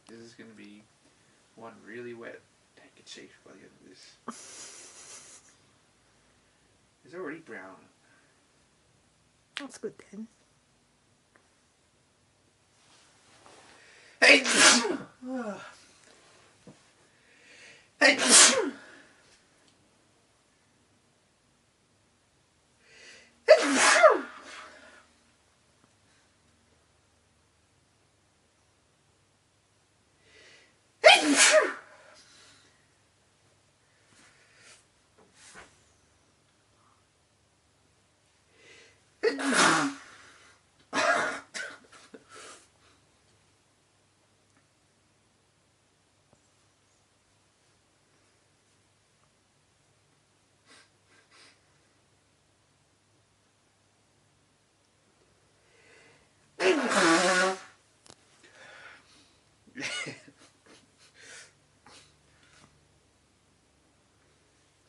this is going to be one really wet handkerchief by the end of this. It's already brown. That's good then. Hey! Hey!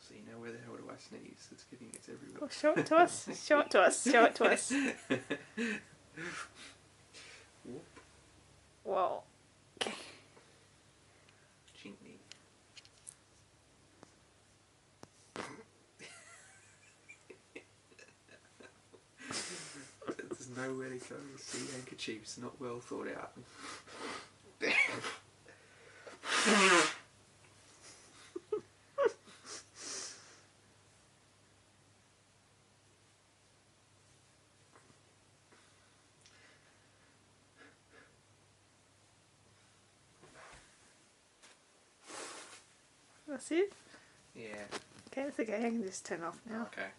So you know where the hell do I sneeze? It's everywhere. Oh, show it to us. Show it to us. Show it to us. Whoop. Whoa. Okay. Chintney. There's nowhere to go. See, handkerchiefs not well thought out. That's it? Yeah. Okay, that's okay. I can just turn off now. Okay.